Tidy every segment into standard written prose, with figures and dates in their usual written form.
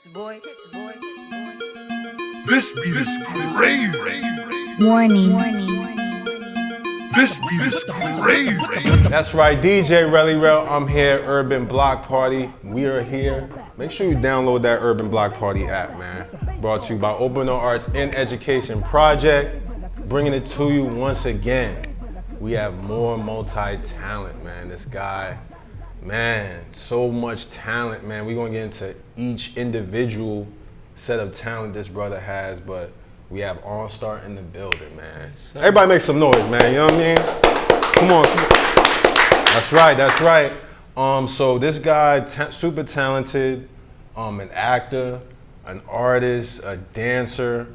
This beat is crazy. Warning. This beat is crazy. That's right, DJ Relly Rel. I'm here, Urban Block Party. We are here. Make sure you download that Urban Block Party app, man. Brought to you by Open Arts in Education Project. Bringing it to you once again. We have more multi-talent, man. This guy, man, so much talent, man. We're gonna get into each individual set of talent this brother has, but we have Arnstar in the building, man. Everybody make some noise, man, you know what I mean? Come on. That's right. So this guy, super talented, an actor, an artist, a dancer,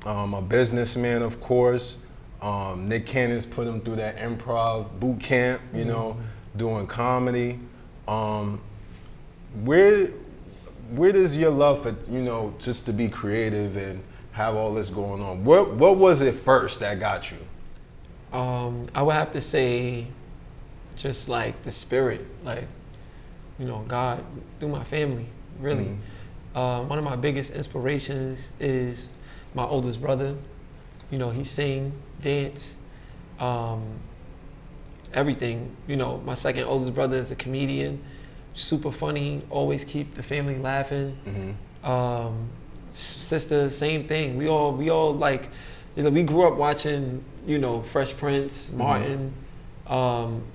a businessman, of course. Nick Cannon's put him through that improv boot camp, you know, doing comedy. Where does your love for, you know, just to be creative and have all this going on? What was it first that got you? I would have to say just like the spirit, like, you know, God through my family, really. One of my biggest inspirations is my oldest brother. You know, he sing, dance, everything. You know, my second oldest brother is a comedian, super funny, always keep the family laughing. Sister, same thing. We all like, you know, we grew up watching, you know, Fresh Prince, Martin,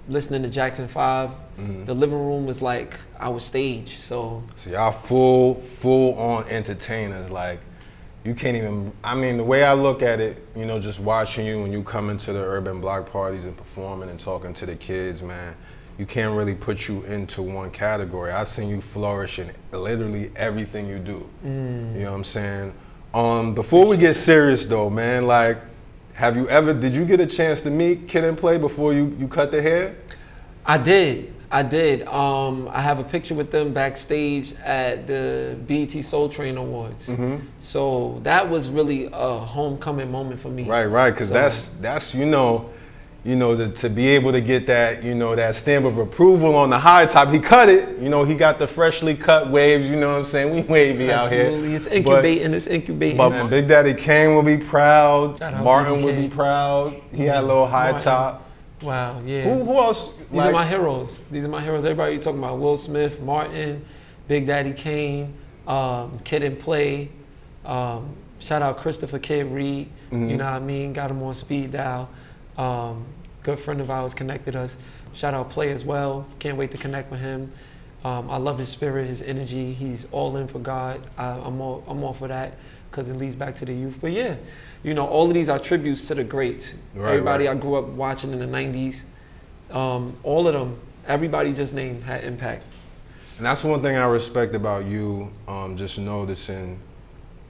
listening to Jackson 5. The living room was like our stage. So y'all full on entertainers. Like, you can't even, I mean, the way I look at it, you know, just watching you when you come into the urban block parties and performing and talking to the kids, man, you can't really put you into one category. I've seen you flourish in literally everything you do. You know what I'm saying? Before we get serious though, man, like, did you get a chance to meet Kid and Play before you cut the hair? I did. I have a picture with them backstage at the BET Soul Train Awards. So that was really a homecoming moment for me. Right, because that's you know, to be able to get that, you know, that stamp of approval on the high top. He cut it, you know, he got the freshly cut waves, you know what I'm saying? We wavy out here. Absolutely, it's incubating. But man. Big Daddy Kane will be proud. Shout out Martin Big would be Kane. proud. He had a little high Martin. top. Wow, yeah. Who else? These are my heroes. Everybody you talking about, Will Smith, Martin, Big Daddy Kane, Kid and Play. Shout out Christopher Kid Reed. You know what I mean? Got him on speed dial. Good friend of ours connected us. Shout out Play as well. Can't wait to connect with him. I love his spirit, his energy. He's all in for God. I'm all for that because it leads back to the youth. But yeah, you know, all of these are tributes to the greats. Everybody I grew up watching in the 90s. All of them, everybody just named had impact. And that's one thing I respect about you, just noticing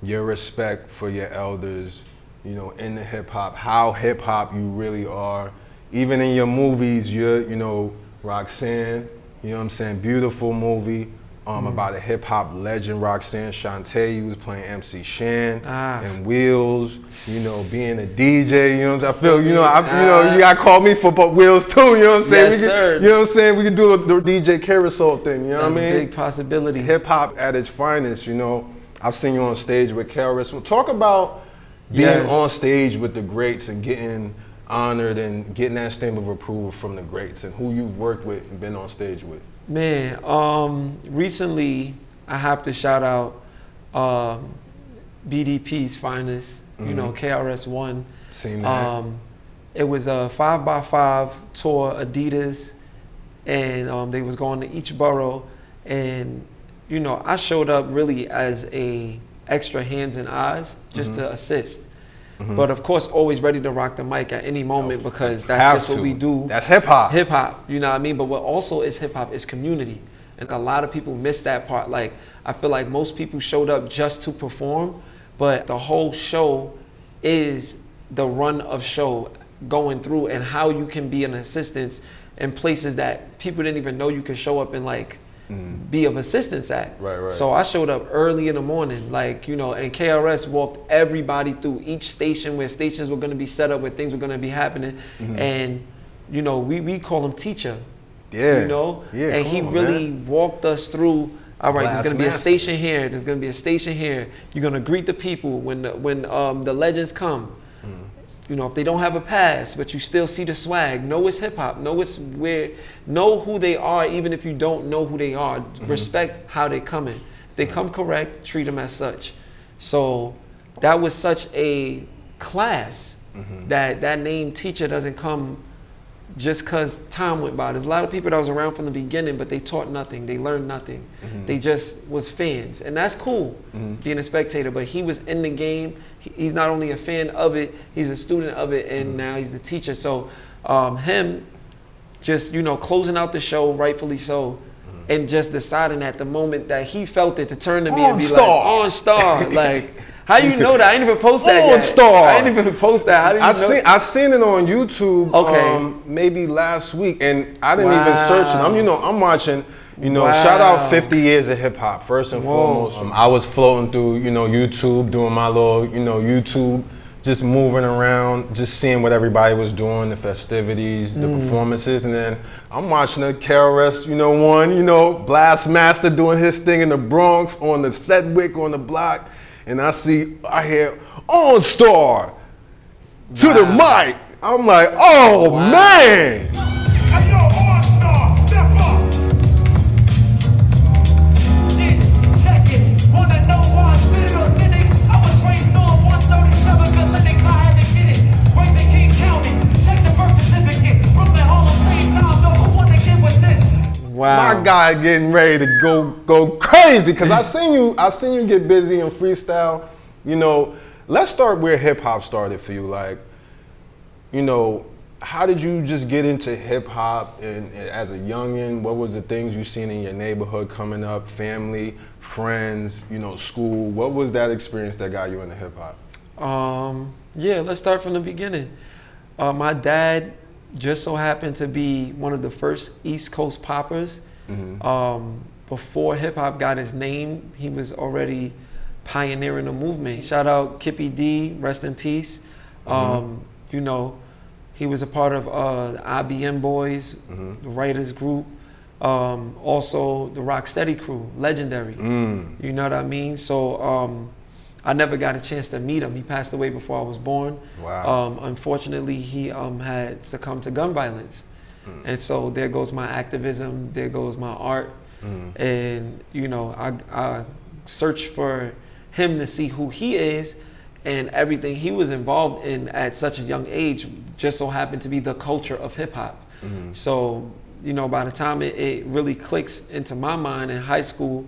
your respect for your elders, you know, in the hip hop, how hip hop you really are. Even in your movies, you know, Roxanne, you know what I'm saying, beautiful movie about a hip hop legend, Roxanne Shante. You was playing MC Shan and Wheels, you know, being a DJ, you know what I'm saying? I feel, you know, you gotta call me for Wheels too, you know what I'm saying? Yes, sir. You know what I'm saying? We could do the DJ carousel thing, you know what I mean? That's a big possibility. Hip hop at its finest, you know. I've seen you on stage with KRS. Talk about being on stage with the greats and getting honored and getting that stamp of approval from the greats and who you've worked with and been on stage with. Man, recently I have to shout out BDP's finest, you know, KRS-One. Seen that. It was a 5x5 tour, Adidas, and they was going to each borough, and you know, I showed up really as a extra hands and eyes just to assist. But of course, always ready to rock the mic at any moment because that's just what we do. That's hip hop. Hip hop, you know what I mean? But what also is hip hop is community. And a lot of people miss that part. Like, I feel like most people showed up just to perform, but the whole show is the run of show going through and how you can be an assistance in places that people didn't even know you could show up and like be of assistance at. Right. So I showed up early in the morning, like, you know, and KRS walked everybody through each station where stations were going to be set up, where things were going to be happening. And, you know, we call him teacher. Yeah. You know? Yeah, and he really walked us through all right, there's Blast gonna be a master. station here. There's gonna be a station here. You're gonna greet the people when the legends come. You know, if they don't have a pass, but you still see the swag, know it's hip hop, know it's where, know who they are, even if you don't know who they are. Respect how they coming. If they come correct, treat them as such. So that was such a class that name teacher doesn't come just because time went by. There's a lot of people that was around from the beginning, but they taught nothing. They learned nothing. They just was fans. And that's cool, being a spectator. But he was in the game. He's not only a fan of it, he's a student of it, and now he's the teacher. So him just, you know, closing out the show, rightfully so, and just deciding at the moment that he felt it to turn to me and be like, Arnstar. Like, how you know that? I ain't even post that yet. Arnstar. I ain't even post that. How do you know? I seen it on YouTube. Okay. Maybe last week, and I didn't even search it. I'm watching. You know, Wow. shout out 50 years of hip hop first and Whoa. foremost. I was floating through, you know, YouTube, doing my little, you know, YouTube, just moving around, just seeing what everybody was doing, the festivities, the performances, and then I'm watching the KRS, you know, Blast Master doing his thing in the Bronx on the Sedgwick on the block. And I hear Arnstar to the mic. I'm like, oh man. Hey, yo, Arnstar, step up. Check it. Wanna know why I spit it authentic? I was raised on 137 good Linux. I had to get it. Raised in King County. Check the birth certificate. Brooklyn Hall of same time. No, who wanna get with this? Wow. My guy getting ready to go crazy because I seen you get busy and freestyle. You know, let's start where hip hop started for you. Like, you know, how did you just get into hip hop and as a youngin? What was the things you seen in your neighborhood coming up, family, friends, you know, school? What was that experience that got you into hip hop? Yeah, let's start from the beginning. My dad just so happened to be one of the first East Coast poppers. Before hip hop got his name, he was already pioneering the movement. Shout out Kippy D, rest in peace. You know, he was a part of the IBM Boys, the writers group. Also the Rocksteady crew, legendary. You know what I mean? So I never got a chance to meet him. He passed away before I was born. Wow. Unfortunately, he had succumbed to gun violence. And so there goes my activism, there goes my art. And, you know, I searched for him to see who he is, and everything he was involved in at such a young age just so happened to be the culture of hip hop. So, you know, by the time it really clicks into my mind in high school,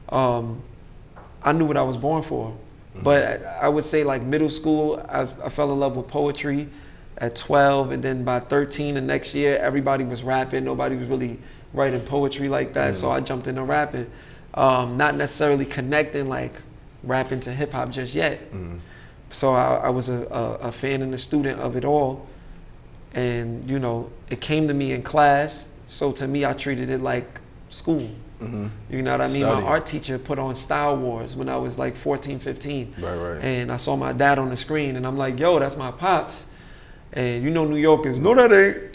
I knew what I was born for. But I would say like middle school, I fell in love with poetry at 12, and then by 13 the next year, everybody was rapping. Nobody was really writing poetry like that, so I jumped into rapping. Not necessarily connecting like rapping to hip hop just yet. So I was a fan and a student of it all. And, you know, it came to me in class. So to me, I treated it like school. You know what I mean? Study. My art teacher put on Style Wars when I was like 14, 15. Right. And I saw my dad on the screen, and I'm like, yo, that's my pops. And you know New Yorkers, no that ain't.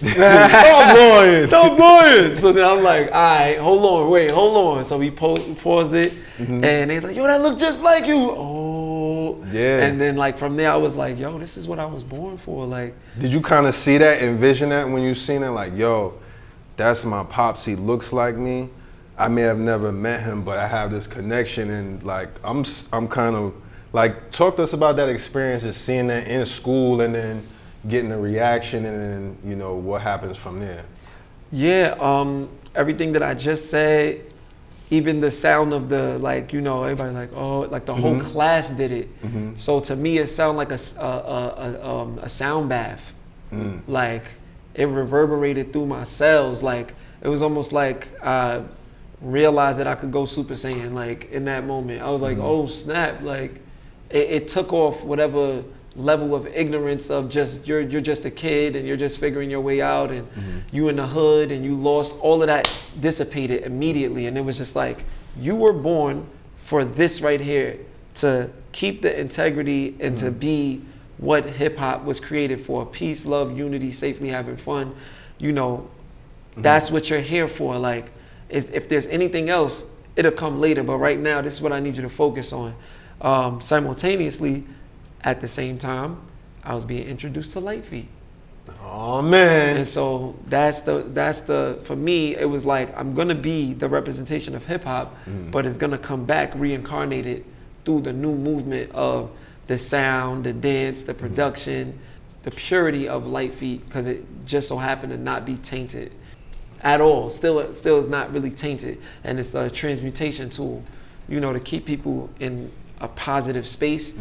Stop lying. So then I'm like, all right, hold on. So we paused it, and they like, yo, that look just like you. Oh. Yeah. And then like from there, I was like, yo, this is what I was born for. Like, Did you kind of see that, envision that when you seen it? Like, yo, that's my pops. He looks like me. I may have never met him, but I have this connection, and like I'm kind of like, talk to us about that experience, just seeing that in school, and then getting the reaction, and then, you know, what happens from there. yeah, everything that I just said, even the sound of the, like, you know, everybody like, oh, like the whole class did it. So to me, it sounded like a sound bath. Like it reverberated through my cells. Like it was almost like I realized that I could go Super Saiyan. Like in that moment, I was like, oh snap! Like it took off whatever level of ignorance of just you're just a kid and you're just figuring your way out, and you in the hood and you lost. All of that dissipated immediately, and it was just like you were born for this right here, to keep the integrity and to be what hip hop was created for: peace, love, unity, safely having fun. You know, that's what you're here for. Like if there's anything else, it'll come later. But right now, this is what I need you to focus on. Simultaneously, at the same time, I was being introduced to Light Feet. Oh man. And so that's the for me, it was like, I'm gonna be the representation of hip hop, but it's gonna come back reincarnated through the new movement of the sound, the dance, the production, the purity of Light Feet, because it just so happened to not be tainted at all. Still is not really tainted, and it's a transmutation tool, you know, to keep people in a positive space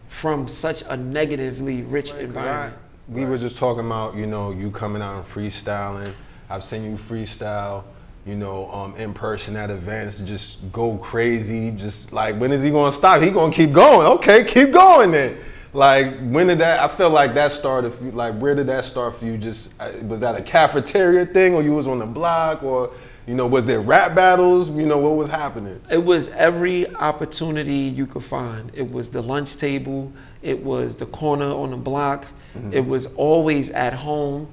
from such a negatively rich environment. We were just talking about, you know, you coming out and freestyling. I've seen you freestyle, you know, in person at events, just go crazy. Just like, when is he gonna stop? He gonna keep going. Okay, keep going then. Like, when did that, I feel like that started, like, where did that start for you? Just, was that a cafeteria thing, or you was on the block, or, you know, was there rap battles? You know, what was happening? It was every opportunity you could find. It was the lunch table. It was the corner on the block. It was always at home.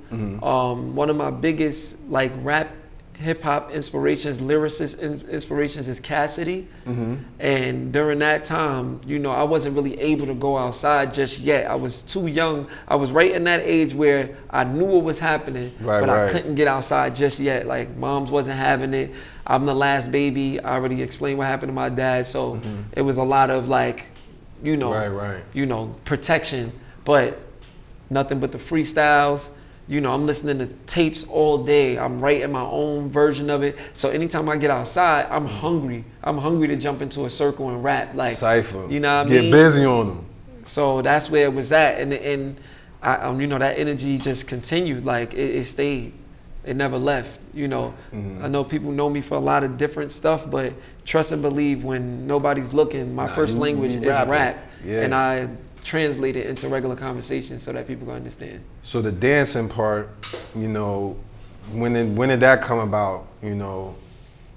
One of my biggest, like, rap, hip hop inspirations, lyricist inspirations is Cassidy. And during that time, you know, I wasn't really able to go outside just yet. I was too young. I was right in that age where I knew what was happening, but I couldn't get outside just yet. Like, moms wasn't having it. I'm the last baby. I already explained what happened to my dad. So it was a lot of, like, you know, you know, protection, but nothing but the freestyles. You know, I'm listening to tapes all day. I'm writing my own version of it. So anytime I get outside, I'm hungry. I'm hungry to jump into a circle and rap. Like, cypher. You know what I mean? Get busy on them. So that's where it was at. And I, you know, that energy just continued. Like, it stayed. It never left, you know. I know people know me for a lot of different stuff, but trust and believe, when nobody's looking, my first language is rap. And I translate it into regular conversation so that people can understand. So the dancing part, you know, when did that come about, you know,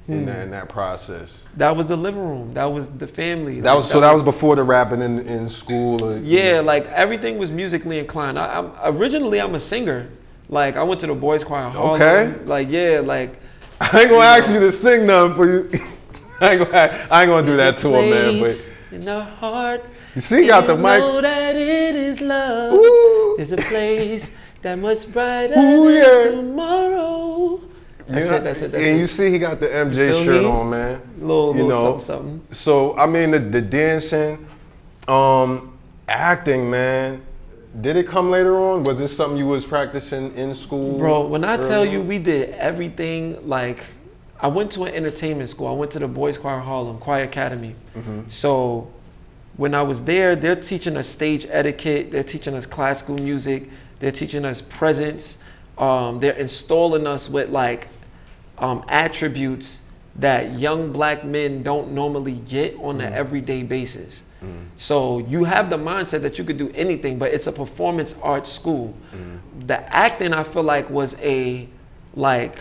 in that process? That was the living room. That was the family. That was before the rapping in school? Or, yeah, like, everything was musically inclined. Originally, I'm a singer. Like, I went to the boys choir in Harlem. Okay. Like, yeah, like. I ain't gonna ask you to sing nothing for you. I ain't gonna do that to him, man. But in our heart, you see, he got the mic. Know that it is love. Ooh. There's a place that much brighter Ooh, than yeah. tomorrow. That's it. And you see, he got the MJ shirt on, man. Little something. So I mean, the dancing, acting, man. Did it come later on? Was this something you was practicing in school? Bro, when I tell you, we did everything. Like, I went to an entertainment school. I went to the Boys Choir Harlem, Choir Academy. So when I was there, they're teaching us stage etiquette. They're teaching us classical music. They're teaching us presence. They're installing us with, like, attributes that young black men don't normally get on an everyday basis. So you have the mindset that you could do anything, but it's a performance arts school. The acting, I feel like, was a, like,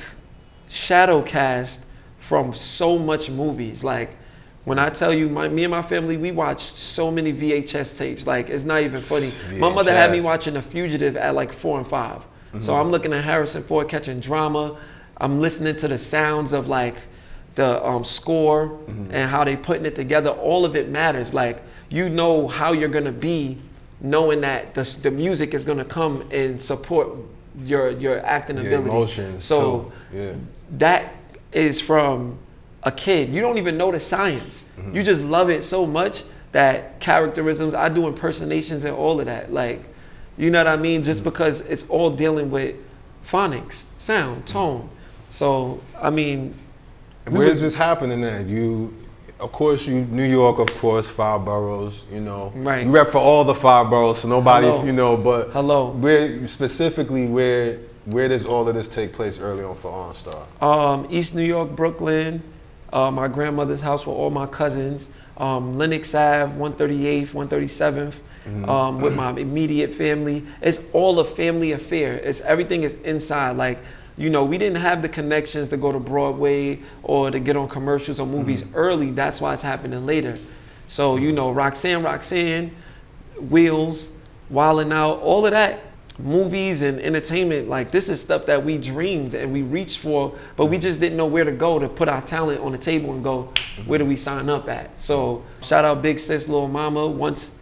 shadow cast from so much movies. Like, when I tell you, me and my family, we watched so many VHS tapes. Like, it's not even funny. VHS. My mother had me watching The Fugitive at like 4 and 5. So I'm looking at Harrison Ford catching drama. I'm listening to the sounds of, like, the score and how they putting it together. All of it matters. Like, you know how you're gonna be, knowing that the music is gonna come and support your acting ability. Emotions. So that is from a kid. You don't even know the science. You just love it so much that characterisms, I do impersonations and all of that. Like, you know what I mean? Just because it's all dealing with phonics, sound, tone. So, I mean, where's this happening at? Of course, New York, of course, 5 boroughs, you know. Right. You rep for all the 5 boroughs, so nobody, you know, but where specifically, where does all of this take place early on for Arnstar? East New York, Brooklyn, my grandmother's house with all my cousins, Lenox Ave, 138th, 137th, with my immediate family. It's all a family affair. Everything is inside. Like, you know, we didn't have the connections to go to Broadway or to get on commercials or movies early. That's why it's happening later. So, you know, Roxanne, Wheels, Wildin' Out, all of that movies and entertainment, like this is stuff that we dreamed and we reached for, but we just didn't know where to go to put our talent on the table and go, where do we sign up at? So shout out Big Sis, Lil Mama. Once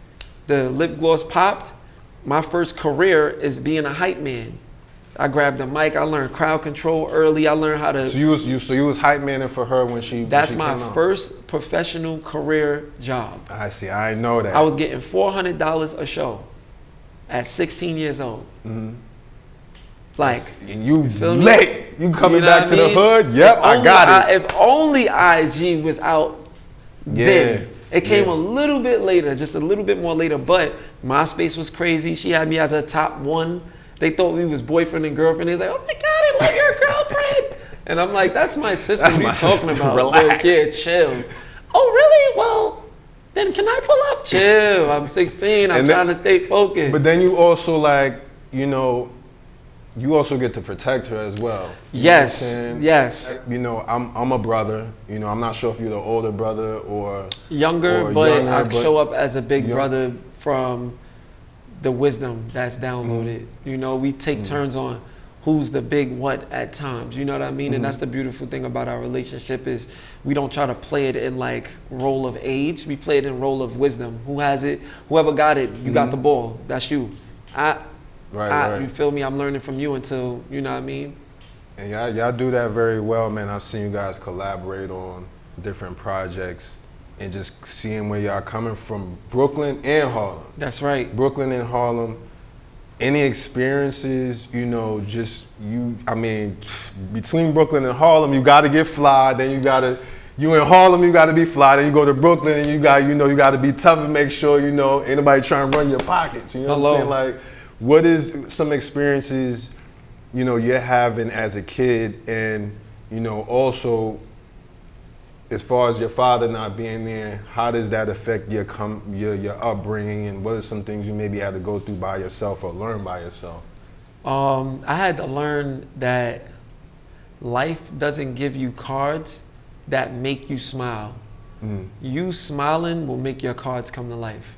the lip gloss popped, my first career is being a hype man. I grabbed the mic. I learned crowd control early. I learned how to. So you was hype manning for her when she. That's when she my came out. first professional career job. I see. I know that. I was getting $400 a show at 16 years old. Mm-hmm. Like, and you feel me? late. You coming know back what to I the mean? hood? Yep, I got it. If only IG was out then. It came a little bit later, just a little bit more later, but MySpace was crazy. She had me as a top 1. They thought we was boyfriend and girlfriend. They was like, oh my God, I love your girlfriend. And I'm like, that's my sister. That's we my talking sister. about. Relax. Like, yeah, chill. Oh, really? Well, then can I pull up? Chill. I'm 16. I'm trying to stay focused. But then you also you also get to protect her as well. You Yes. know what I'm saying? Yes. I'm a brother. I'm not sure if you're the older brother or Younger, or but younger, I but show up as a big young- brother from the wisdom that's downloaded. We take turns on who's the big what at times. You know what I mean? And that's the beautiful thing about our relationship is we don't try to play it in like role of age. We play it in role of wisdom. Who has it? Whoever got it, you got the ball. That's you. Right. You feel me? I'm learning from you until, you know what I mean? And y'all do that very well, man. I've seen you guys collaborate on different projects and just seeing where y'all coming from, Brooklyn and Harlem. That's right. Brooklyn and Harlem. Any experiences, between Brooklyn and Harlem, you gotta get fly, then you in Harlem, you gotta be fly, then you go to Brooklyn and you gotta be tough and make sure, ain't nobody trying to run your pockets. You know what I'm saying? Like, what is some experiences, you're having as a kid, and, also, as far as your father not being there, how does that affect your upbringing, and what are some things you maybe had to go through by yourself or learn by yourself? I had to learn that life doesn't give you cards that make you smile. You smiling will make your cards come to life.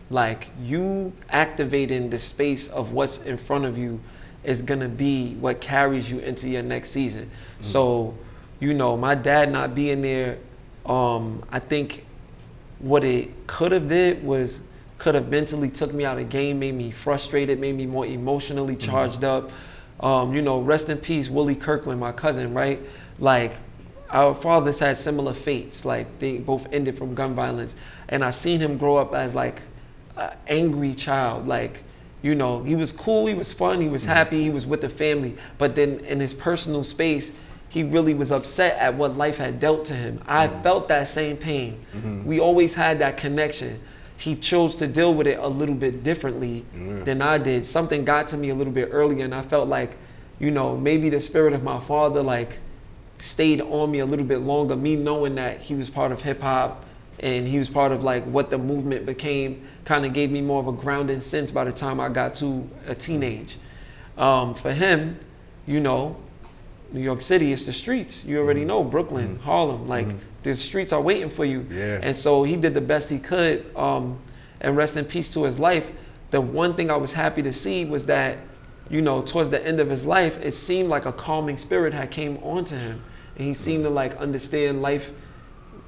Like, you activating the space of what's in front of you is gonna be what carries you into your next season. So, my dad not being there, I think what it could have did was could have mentally took me out of the game, made me frustrated, made me more emotionally charged up. Rest in peace, Willie Kirkland, my cousin, right? Like, our fathers had similar fates. Like, they both ended from gun violence. And I seen him grow up as like an angry child. Like, he was cool, he was fun, he was happy, he was with the family. But then in his personal space, he really was upset at what life had dealt to him. I felt that same pain. We always had that connection. He chose to deal with it a little bit differently than I did. Something got to me a little bit earlier, and I felt like, maybe the spirit of my father like stayed on me a little bit longer. Me knowing that he was part of hip hop and he was part of like what the movement became, kind of gave me more of a grounding sense by the time I got to a teenage. For him, New York City, it's the streets. You already know, Brooklyn, Harlem, like the streets are waiting for you. Yeah. And so he did the best he could, and rest in peace to his life. The one thing I was happy to see was that, towards the end of his life, it seemed like a calming spirit had came onto him. And he seemed to like understand life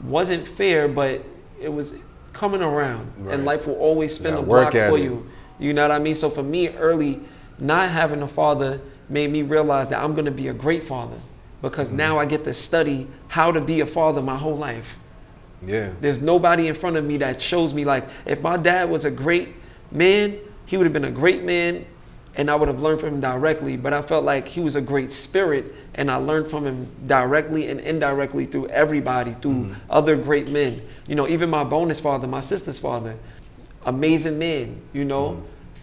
wasn't fair, but it was coming around. Right. And life will always spin the work block at for it. you. You know what I mean? So for me, early, not having a father made me realize that I'm going to be a great father, because now I get to study how to be a father my whole life. Yeah. There's nobody in front of me that shows me, like, if my dad was a great man, he would have been a great man, and I would have learned from him directly. But I felt like he was a great spirit, and I learned from him directly and indirectly through everybody, through other great men. Even my bonus father, my sister's father, amazing man,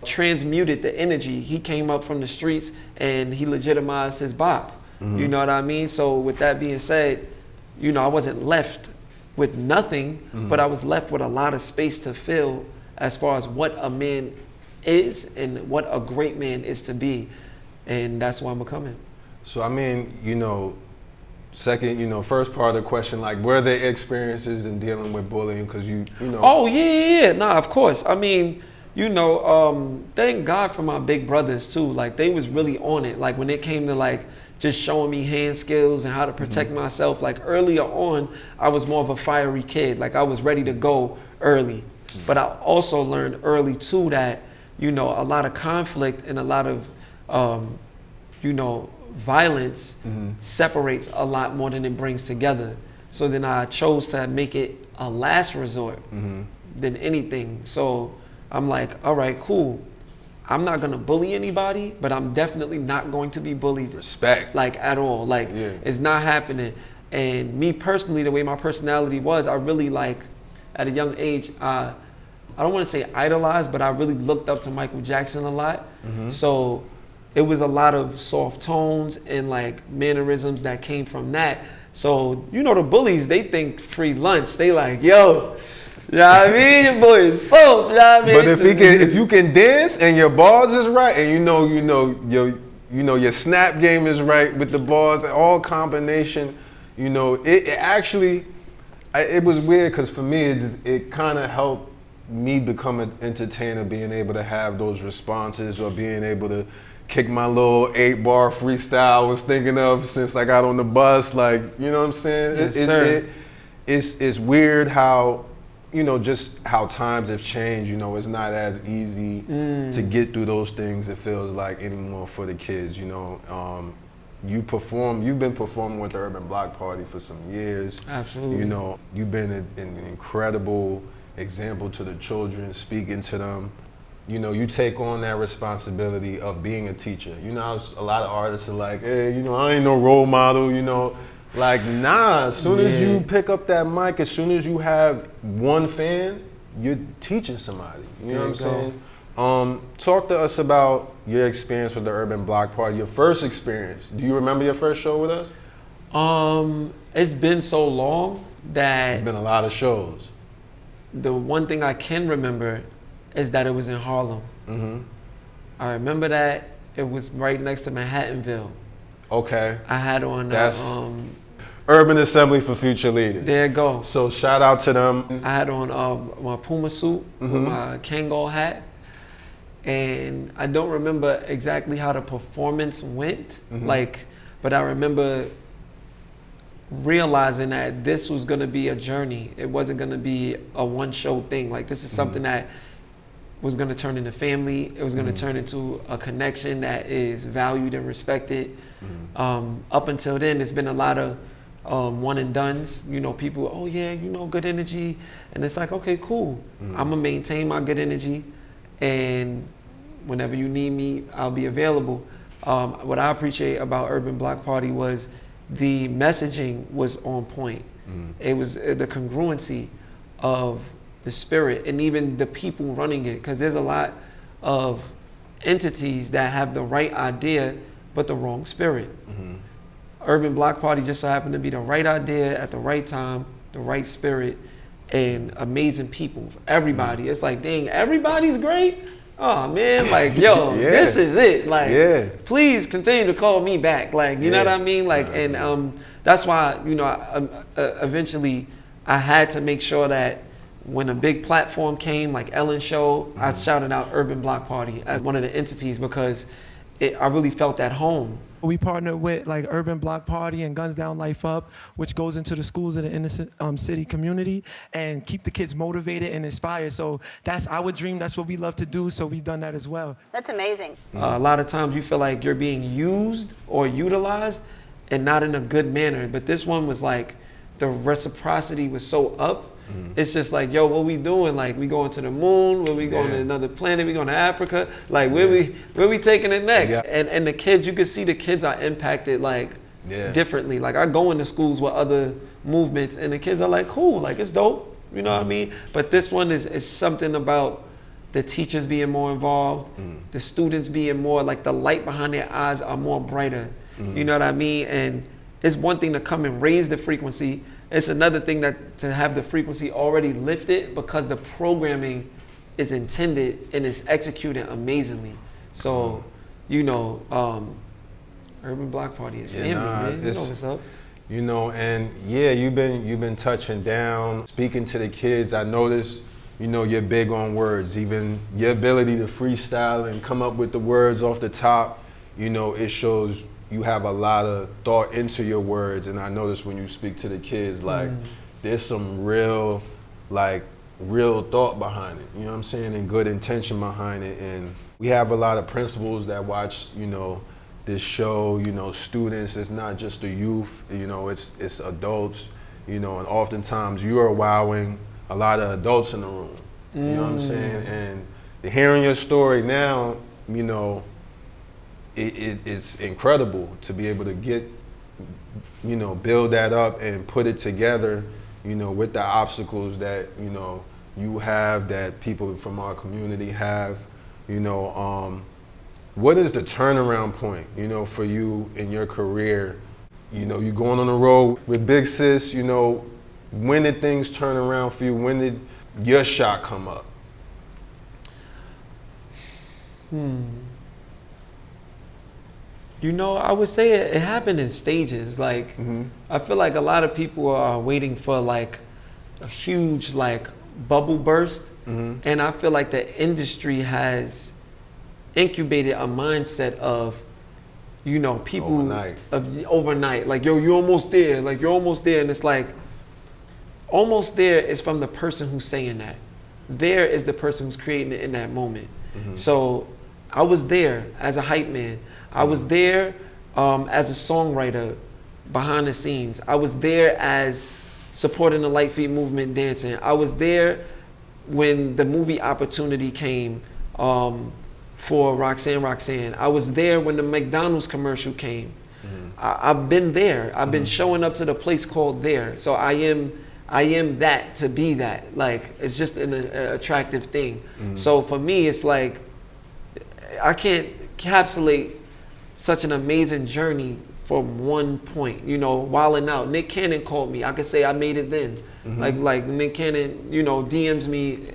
transmuted the energy. He came up from the streets and he legitimized his bop. You know what I mean? So with that being said, I wasn't left with nothing, but I was left with a lot of space to fill as far as what a man is and what a great man is to be. And that's why I'm becoming. So, second, first part of the question, like, were there experiences in dealing with bullying? Because you know. Oh, yeah. Nah, of course. I mean, you know, thank God for my big brothers too. Like they was really on it. Like when it came to like just showing me hand skills and how to protect myself. Like earlier on, I was more of a fiery kid. Like I was ready to go early. But I also learned early too that, you know, a lot of conflict and a lot of, you know, violence separates a lot more than it brings together. So then I chose to make it a last resort than anything. So I'm like, all right, cool. I'm not gonna bully anybody, but I'm definitely not going to be bullied. Respect. Like at all. Like it's not happening. And me personally, the way my personality was, I really like, at a young age, I don't wanna say idolized, but I really looked up to Michael Jackson a lot. So it was a lot of soft tones and like mannerisms that came from that. So, you know, the bullies, they think free lunch. They like, yo, you know what I mean? Your boy is soft, you know what I mean? But if you can dance and your bars is right, and you know your snap game is right with the bars, all combination, you know, it actually, it was weird because for me it kind of helped me become an entertainer, being able to have those responses or being able to kick my little 8-bar freestyle I was thinking of since I got on the bus, like, you know what I'm saying? Yes, It's weird how, you know, just how times have changed. You know, it's not as easy to get through those things, it feels like, anymore for the kids, you know. You've been performing with the Urban Block Party for some years. Absolutely. You know, you've been an incredible example to the children, speaking to them. You know, you take on that responsibility of being a teacher. You know, a lot of artists are like, hey, you know, I ain't no role model, you know. Like, nah, as soon as you pick up that mic, as soon as you have one fan, you're teaching somebody. You know what I'm saying? Talk to us about your experience with the Urban Block Party, your first experience. Do you remember your first show with us? It's been so long that It's been a lot of shows. the one thing I can remember is that it was in Harlem. I remember that it was right next to Manhattanville. Okay. I had on Urban Assembly for Future Leaders. there it go. So shout out to them. I had on my Puma suit with my Kangol hat. And I don't remember exactly how the performance went, but I remember realizing that this was gonna be a journey. It wasn't gonna be a one show thing. Like this is something that was gonna turn into family. It was gonna turn into a connection that is valued and respected. Up until then, there's been a lot of one and dones. You know, people, oh yeah, you know, good energy. And it's like, okay, cool. I'm gonna maintain my good energy. And whenever you need me, I'll be available. What I appreciate about Urban Block Party was the messaging was on point. It was the congruency of the spirit and even the people running it, because there's a lot of entities that have the right idea but the wrong spirit. Urban Block Party just so happened to be the right idea at the right time, the right spirit, and amazing people. Everybody, it's like, dang, everybody's great. Oh man, like, yo, this is it. Like, please continue to call me back. Like, you know what I mean? Like, and that's why, you know, eventually I had to make sure that when a big platform came, like Ellen Show, I shouted out Urban Block Party as one of the entities because I really felt at home. We partner with like Urban Block Party and Guns Down Life Up, which goes into the schools in the inner city community and keep the kids motivated and inspired. So that's our dream. That's what we love to do. So we've done that as well. That's amazing. A lot of times you feel like you're being used or utilized and not in a good manner. But this one was like the reciprocity was so up. It's just like, yo, what we doing? Like, we going to the moon? Where we going to another planet? We going to Africa? Like, where we taking it next? And the kids, you can see the kids are impacted like differently. Like, I go into schools with other movements, and the kids are like, cool, like it's dope. You know what I mean? But this one is something about the teachers being more involved, the students being more like the light behind their eyes are more brighter. You know what I mean? And it's one thing to come and raise the frequency. It's another thing that to have the frequency already lifted because the programming is intended and is executed amazingly. So, you know, Urban Block Party is family, man. You know what's up. You know, and yeah, you've been touching down, speaking to the kids. I noticed, you know, you're big on words. Even your ability to freestyle and come up with the words off the top, you know, it shows you have a lot of thought into your words. And I notice when you speak to the kids, like, there's some real thought behind it, you know what I'm saying, and good intention behind it. And we have a lot of principals that watch, you know, this show, you know, students. It's not just the youth, you know, it's adults, you know, and oftentimes you are wowing a lot of adults in the room, you know what I'm saying? And hearing your story now, you know, it's incredible to be able to get, you know, build that up and put it together, you know, with the obstacles that, you know, you have, that people from our community have, you know. What is the turnaround point, you know, for you in your career? You know, you going on the road with Big Sis, you know, when did things turn around for you? When did your shot come up? You know, I would say it happened in stages. Like, I feel like a lot of people are waiting for like a huge like bubble burst. And I feel like the industry has incubated a mindset of, you know, people overnight. Like, yo, you're almost there. Like, you're almost there. And it's like, almost there is from the person who's saying that. There is the person who's creating it in that moment. So I was there as a hype man. I was there as a songwriter behind the scenes. I was there as supporting the Light Feet movement dancing. I was there when the movie opportunity came for Roxanne. I was there when the McDonald's commercial came. I've been there. I've been showing up to the place called there. So I am that to be that. Like, it's just an attractive thing. So for me, it's like, I can't encapsulate such an amazing journey from one point, you know, wilding out. Nick Cannon called me. I could say I made it then. Like Nick Cannon, you know, DMs me.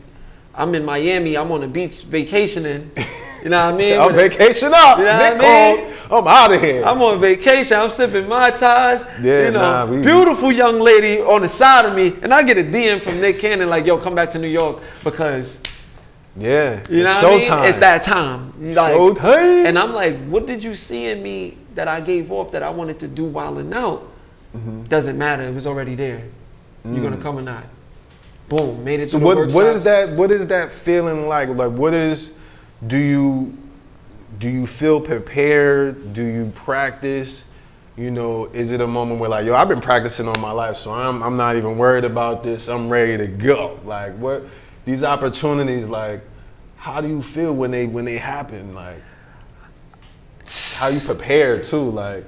I'm in Miami. I'm on the beach vacationing. You know what I mean? I'm vacation up. You know Nick what I mean? called. I'm out of here. I'm on vacation. I'm sipping Mai Tais. Yeah, you know, beautiful young lady on the side of me, and I get a DM from Nick Cannon like, "Yo, come back to New York because." Yeah, you know what I mean? It's that time. Like, showtime. And I'm like, what did you see in me that I gave off that I wanted to do wilding out? Doesn't matter. It was already there. You're gonna come or not. Boom, made it to the workshops. What is that feeling like? Like, do you feel prepared? Do you practice? You know, is it a moment where like, yo, I've been practicing all my life, so I'm not even worried about this. I'm ready to go. Like, what? These opportunities, like, how do you feel when they happen? Like, how you prepare too? Like,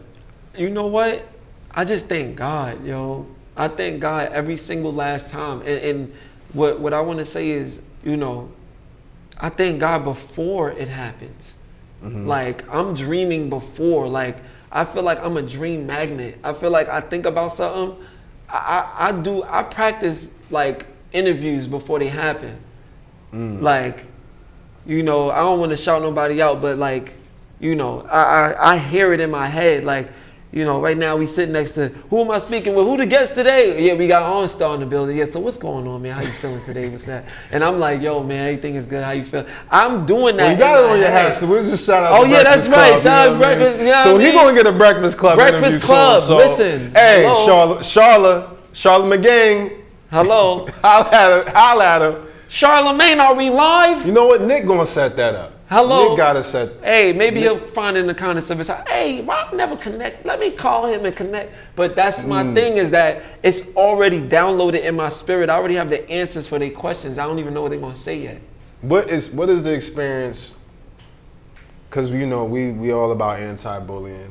you know what? I just thank God, yo. I thank God every single last time. And what I want to say is, you know, I thank God before it happens. Like, I'm dreaming before. Like, I feel like I'm a dream magnet. I feel like I think about something. I practice like interviews before they happen. Like, you know, I don't want to shout nobody out, but like, you know, I hear it in my head. Like, you know, right now we sitting next to, who am I speaking with? Who the guest today? Yeah, we got Arnstar in the building. Yeah, so what's going on, man? How you feeling today? What's that? And I'm like, yo, man, everything is good. How you feel? I'm doing that. Well, you got it on your hat, so we'll just shout out. Oh, yeah, that's right. Shout out Breakfast. You know so he gonna get a Breakfast Club. Breakfast Club. So, listen. Hey, Charlotte McGang. Hello. Holla at her. Charlemagne, are we live? You know what? Nick gonna set that up. Hello. Nick gotta set. Hey, maybe he'll find in the comments of his house. Hey, Rob never connect. Let me call him and connect. But that's my thing, is that it's already downloaded in my spirit. I already have the answers for their questions. I don't even know what they're gonna say yet. What is the experience? Because you know we all about anti-bullying,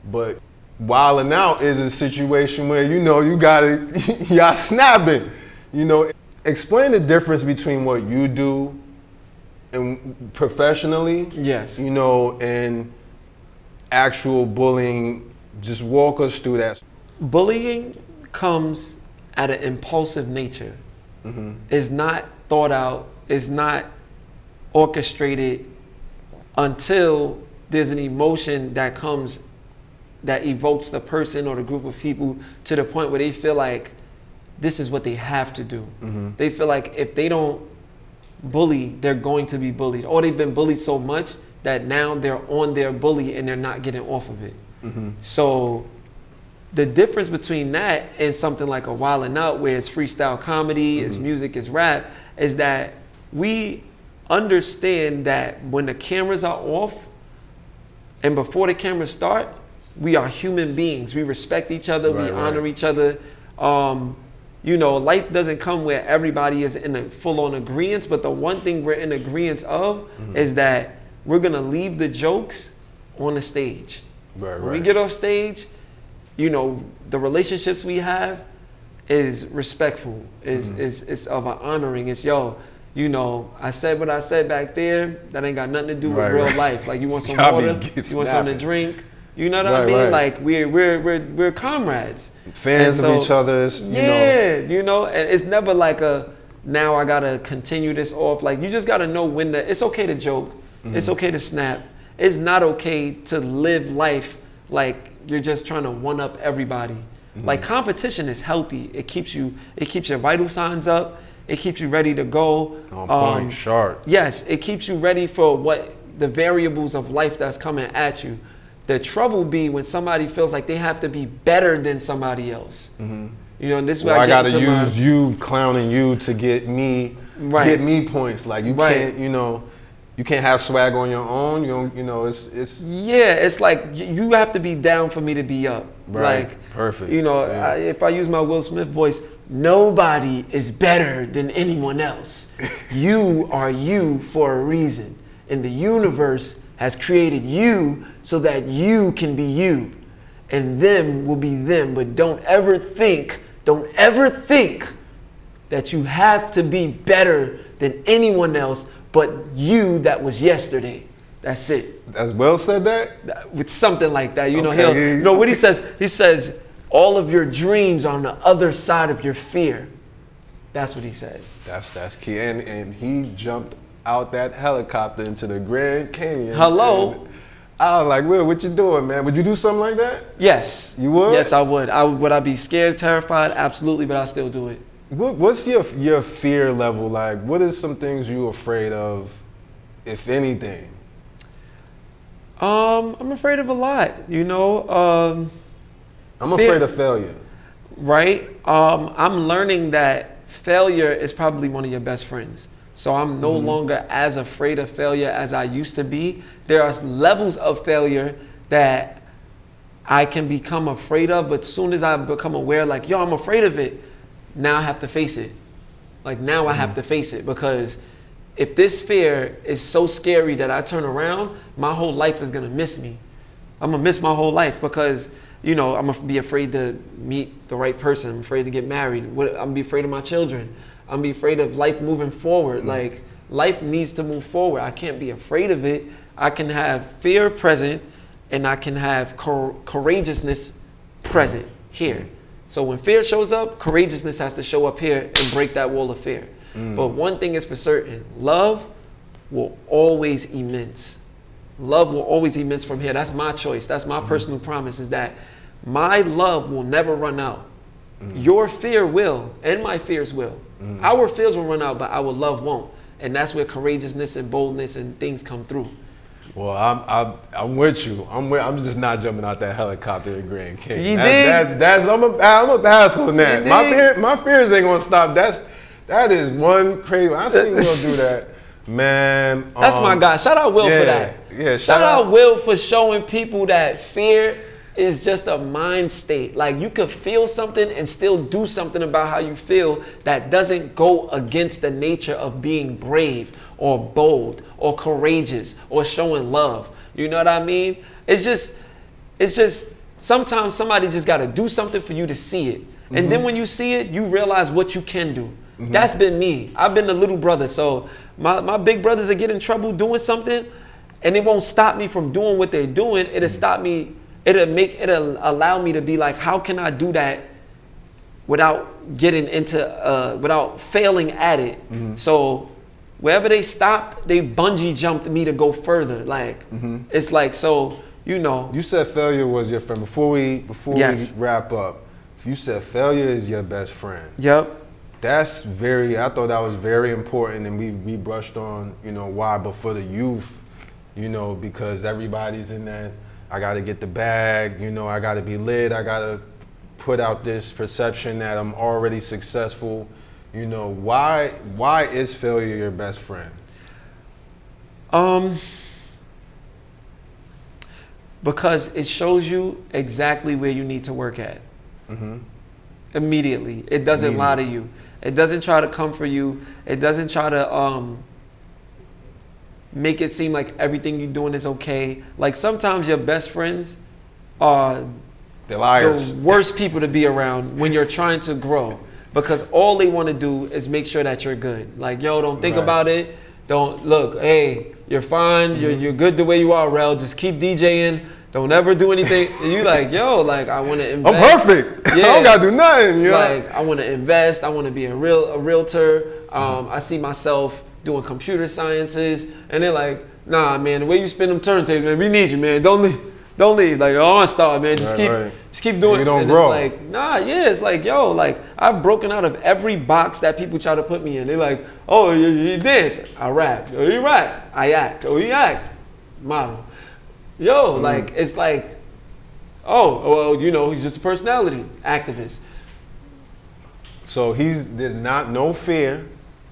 but wilding out is a situation where you know you gotta y'all snapping. You know, explain the difference between what you do and professionally, yes, you know, and actual bullying. Just walk us through that. Bullying comes at an impulsive nature. It's not thought out. It's not orchestrated until there's an emotion that comes that evokes the person or the group of people to the point where they feel like this is what they have to do. They feel like if they don't bully, they're going to be bullied, or they've been bullied so much that now they're on their bully and they're not getting off of it. So the difference between that and something like a Wildin' Out, where it's freestyle comedy, it's music, it's rap, is that we understand that when the cameras are off and before the cameras start, we are human beings. We respect each other, we honor each other. You know, life doesn't come where everybody is in a full-on agreement, but the one thing we're in agreement of is that we're gonna leave the jokes on the stage. When we get off stage, you know, the relationships we have is respectful, is of an honoring. It's, yo, you know, I said what I said back there, that ain't got nothing to do with real life. Like, you want some water, you want something to drink, you know what I mean? Like, we're comrades. Fans of each other, you know, and it's never like now I gotta continue this off. Like, you just gotta know when it's okay to joke, it's okay to snap. It's not okay to live life like you're just trying to one up everybody. Like, competition is healthy. It keeps your vital signs up. It keeps you ready to go. On point, sharp. Yes, it keeps you ready for what the variables of life that's coming at you. The trouble be when somebody feels like they have to be better than somebody else. You know, and this is where I gotta use you clowning you to get me points. Like, you can't, you know, you can't have swag on your own. You don't, you know, it's yeah. It's like you have to be down for me to be up. Like, perfect. You know, if I use my Will Smith voice, nobody is better than anyone else. You are you for a reason, and the universe has created you so that you can be you, and them will be them. But don't ever think that you have to be better than anyone else but you that was yesterday. That's it. As Will said that? With something like that. You know, you know what he says? He says, all of your dreams are on the other side of your fear. That's what he said. That's key. And he jumped out that helicopter into the Grand Canyon. Hello. I was like, Will, what you doing, man? Would you do something like that? Yes. You would? Yes, I would. Would I be scared, terrified? Absolutely, but I still do it. What's your fear level like? What is some things you're afraid of, if anything? I'm afraid of a lot, you know. I'm afraid of failure. Right? I'm learning that failure is probably one of your best friends. So I'm no longer as afraid of failure as I used to be. There are levels of failure that I can become afraid of, but as soon as I become aware, like, yo, I'm afraid of it, now I have to face it. Like, now I have to face it, because if this fear is so scary that I turn around, my whole life is gonna miss me. I'm gonna miss my whole life because, you know, I'm gonna be afraid to meet the right person. I'm afraid to get married. I'm gonna be afraid of my children. I'm gonna be afraid of life moving forward. Like, life needs to move forward. I can't be afraid of it. I can have fear present, and I can have courageousness present here. So when fear shows up, courageousness has to show up here and break that wall of fear. But one thing is for certain, love will always immense. Love will always immense from here. That's my choice. That's my personal promise, is that my love will never run out. Your fear will, and my fears will. Our fears will run out, but our love won't. And that's where courageousness and boldness and things come through. Well, I'm with you. I'm just not jumping out that helicopter in Grand Canyon. You dig? I'm a pass on that. My fears ain't gonna stop. That is one crazy. I seen Will do that, man. That's my guy. Shout out Will for that. Yeah. Shout out Will for showing people that fear is just a mind state. Like, you could feel something and still do something about how you feel that doesn't go against the nature of being brave or bold or courageous or showing love. You know what I mean? It's just sometimes somebody just got to do something for you to see it. And then when you see it, you realize what you can do. That's been me. I've been the little brother. So my big brothers that get in trouble doing something, and it won't stop me from doing what they're doing. It'll stop me. It'll allow me to be like, how can I do that without getting into, without failing at it? So wherever they stopped, they bungee jumped me to go further. Like, it's like, so, you know. You said failure was your friend. Before we wrap up, you said failure is your best friend. Yep. I thought that was very important, and we brushed on, you know, why, but for the youth, you know, because everybody's in that, I gotta get the bag, you know, I gotta be lit, I gotta put out this perception that I'm already successful, you know, why is failure your best friend? Because it shows you exactly where you need to work at. Immediately. It doesn't lie to you. It doesn't try to comfort you. It doesn't try to make it seem like everything you're doing is okay. Like sometimes your best friends are They're liars. the worst people to be around when you're trying to grow, because all they want to do is make sure that you're good. Like, yo, don't think about it. Don't look, hey, you're fine. You're good the way you are, Rel. Just keep DJing. Don't ever do anything. And you like, yo, like I want to invest. I'm perfect. Yeah. I don't gotta do nothing. You know? Like I want to invest. I want to be a realtor. I see myself doing computer sciences, and they're like, nah, man, the way you spin them turntables, man, we need you, man. Don't leave. Like Arnstar, man, just keep doing it. You don't and grow. It's like, nah, yeah, it's like, yo, like I've broken out of every box that people try to put me in. They're like, oh, you dance, I rap. Oh, you rap, I act. Oh, you act, model. Yo, like it's like, oh, well, you know, he's just a personality, activist. So there's no fear.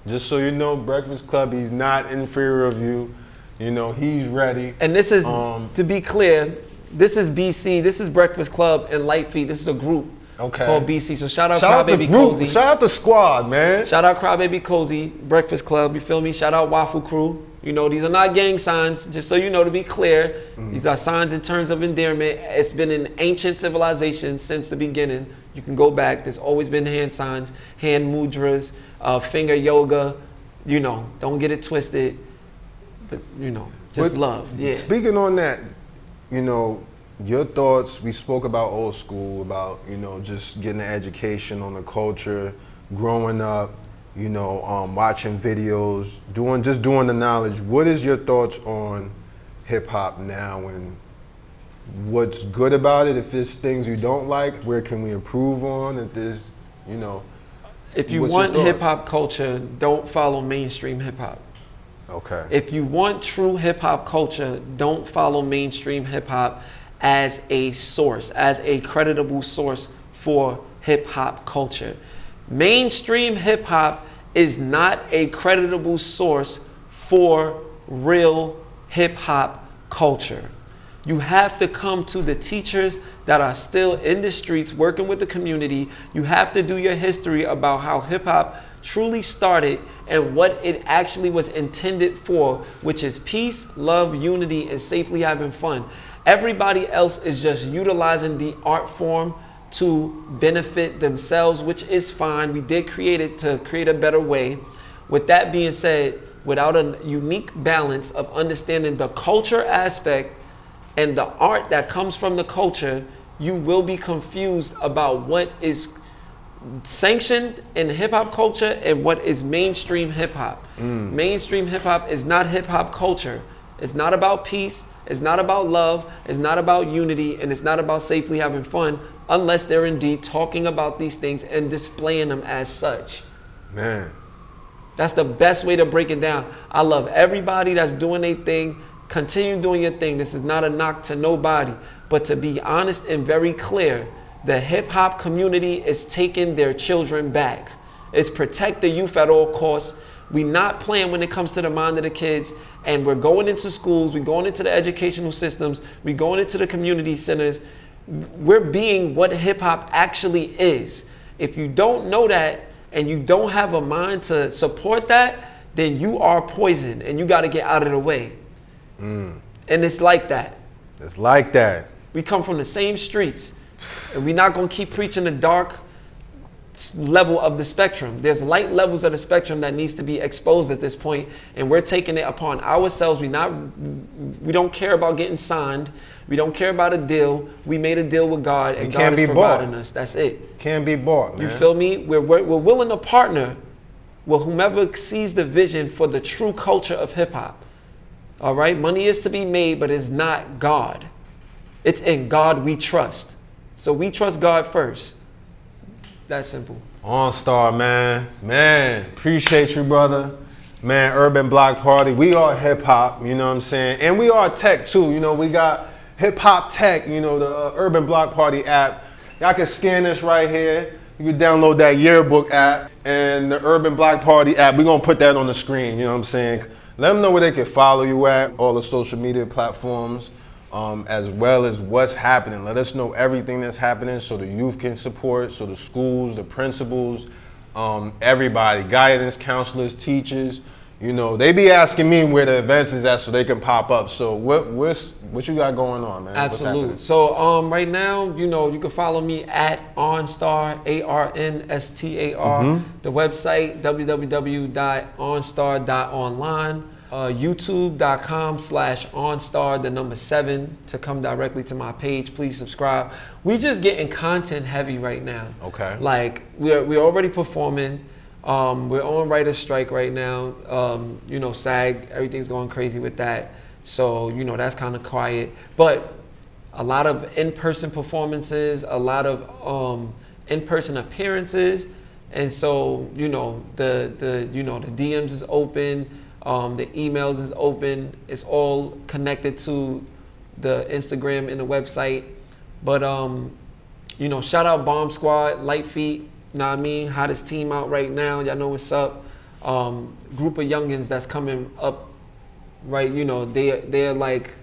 Just so you know, Breakfast Club, he's not inferior of you. You know, he's ready. And this is, to be clear, this is BC, this is Breakfast Club and Light Feet. This is a group called BC. So shout out Crybaby Cozy. Shout out the squad, man. Shout out Crybaby Cozy, Breakfast Club, you feel me? Shout out Waffle Crew. You know, these are not gang signs, just so you know, to be clear. These are signs in terms of endearment. It's been in ancient civilizations since the beginning. You can go back. There's always been hand signs, hand mudras, finger yoga. You know, don't get it twisted. But, you know, just love. Yeah. Speaking on that, you know, your thoughts, we spoke about old school, about, you know, just getting an education on the culture, growing up, you know, watching videos, doing the knowledge. What is your thoughts on hip hop now, and what's good about it? If there's things you don't like, where can we improve on? If there's, you know, if you want hip hop culture, don't follow mainstream hip hop. Okay. If you want true hip hop culture, don't follow mainstream hip hop as a source, as a creditable source for hip hop culture. Mainstream hip hop is not a creditable source for real hip hop culture. You have to come to the teachers that are still in the streets working with the community. You have to do your history about how hip hop truly started and what it actually was intended for, which is peace, love, unity, and safely having fun. Everybody else is just utilizing the art form to benefit themselves, which is fine. We did create it to create a better way. With that being said, without a unique balance of understanding the culture aspect and the art that comes from the culture, you will be confused about what is sanctioned in hip hop culture and what is mainstream hip hop. Mainstream hip hop is not hip hop culture. It's not about peace. It's not about love. It's not about unity, and it's not about safely having fun, unless they're indeed talking about these things and displaying them as such. Man. That's the best way to break it down. I love everybody that's doing their thing. Continue doing your thing. This is not a knock to nobody, but to be honest and very clear, the hip hop community is taking their children back. It's protect the youth at all costs. We're not playing when it comes to the mind of the kids, and we're going into schools, we're going into the educational systems, we're going into the community centers. We're being what hip hop actually is. If you don't know that and you don't have a mind to support that, then you are poison and you got to get out of the way. And it's like that. It's like that. We come from the same streets, and we're not going to keep preaching the dark level of the spectrum. There's light levels of the spectrum that needs to be exposed at this point, and we're taking it upon ourselves. We don't care about getting signed. We don't care about a deal. We made a deal with God, and God is providing us. That's it. Can't be bought, man. You feel me? We're willing to partner with whomever sees the vision for the true culture of hip hop. All right? Money is to be made, but it's not God. It's in God we trust. So we trust God first. That simple. Arnstar, man, appreciate you, brother. Man, Urban Block Party, we are hip hop, you know what I'm saying? And we are tech too, you know, we got hip hop tech, you know, the Urban Block Party app. Y'all can scan this right here. You can download that yearbook app and the Urban Block Party app. We're gonna put that on the screen, you know what I'm saying? Let them know where they can follow you at, all the social media platforms, as well as what's happening. Let us know everything that's happening so the youth can support, so the schools, the principals, everybody, guidance counselors, teachers, you know, they be asking me where the events is at so they can pop up. So what you got going on, man? Absolutely. So right now, you know, you can follow me at Arnstar, ARNSTAR. The website, www.arnstar.online. YouTube.com/OnStar7 to come directly to my page. Please subscribe. We just getting content heavy right now. Okay. Like we're already performing. We're on writer's strike right now. You know, SAG, everything's going crazy with that. So, you know, that's kind of quiet. But a lot of in-person performances, a lot of in-person appearances. And so, you know, the DMs is open. The emails is open. It's all connected to the Instagram and the website. But, you know, shout out Bomb Squad, Light Feet, you know what I mean? Hottest team out right now. Y'all know what's up. Group of youngins that's coming up, right? You know, they're like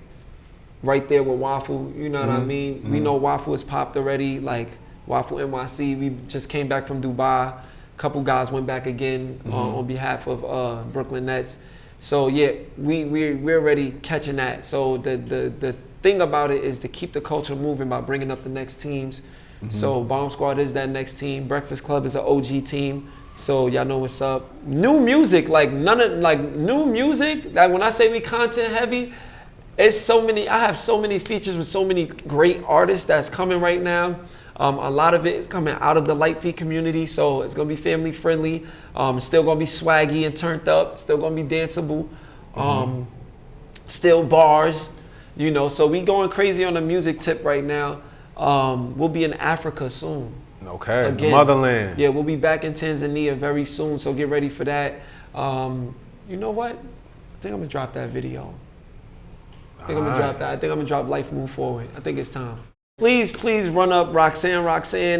right there with Waffle, you know what I mean? We know Waffle is popped already, like Waffle NYC. We just came back from Dubai. A couple guys went back again on behalf of Brooklyn Nets. So yeah, we're already catching that. So the thing about it is to keep the culture moving by bringing up the next teams. So Bomb Squad is that next team. Breakfast Club is an OG team. So y'all know what's up. New music, like new music. Like when I say we content heavy, it's so many. I have so many features with so many great artists that's coming right now. A lot of it is coming out of the Light Feet community, so it's gonna be family friendly. It's still gonna be swaggy and turned up. Still gonna be danceable. Still bars, you know. So we going crazy on the music tip right now. We'll be in Africa soon. Okay, Again, motherland. Yeah, we'll be back in Tanzania very soon, so get ready for that. You know what? I think I'm gonna drop that video. I think I'm gonna drop Life Move Forward. I think it's time. Please run up Roxanne.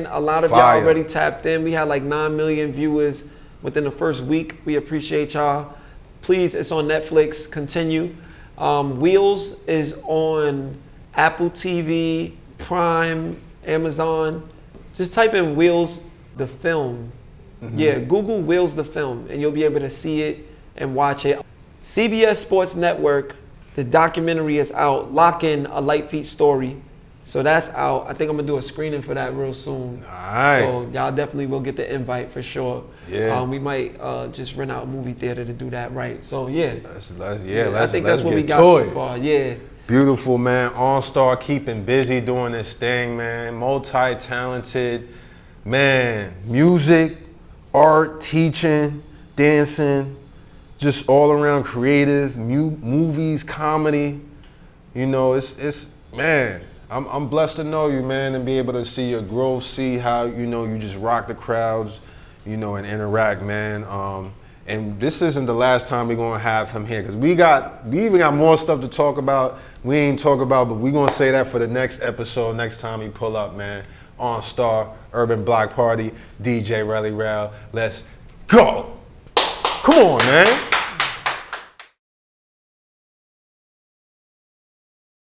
A lot of y'all already tapped in. We had like 9 million viewers within the first week. We appreciate y'all. Please, it's on Netflix. Continue. Wheels is on Apple TV, Prime, Amazon. Just type in Wheels the film. Yeah, Google Wheels the film and you'll be able to see it and watch it. CBS Sports Network, the documentary is out. Lock In, A Light Feet Story. So that's out. I think I'm gonna do a screening for that real soon. All right. So y'all definitely will get the invite for sure. Yeah. We might just rent out a movie theater to do that, right? So yeah. I think that's what we got so far. Yeah. Beautiful, man. Arnstar keeping busy doing this thing, man. Multi-talented, man. Music, art, teaching, dancing, just all around creative, movies, comedy. You know, it's man. I'm blessed to know you, man, and be able to see your growth, see how, you know, you just rock the crowds, you know, and interact, man. And this isn't the last time we're gonna have him here, because we even got more stuff to talk about. We ain't talk about, but we're gonna say that for the next episode, next time he pull up, man. Arnstar, Urban Block Party, DJ Relly Rail. Let's go. Come on, man.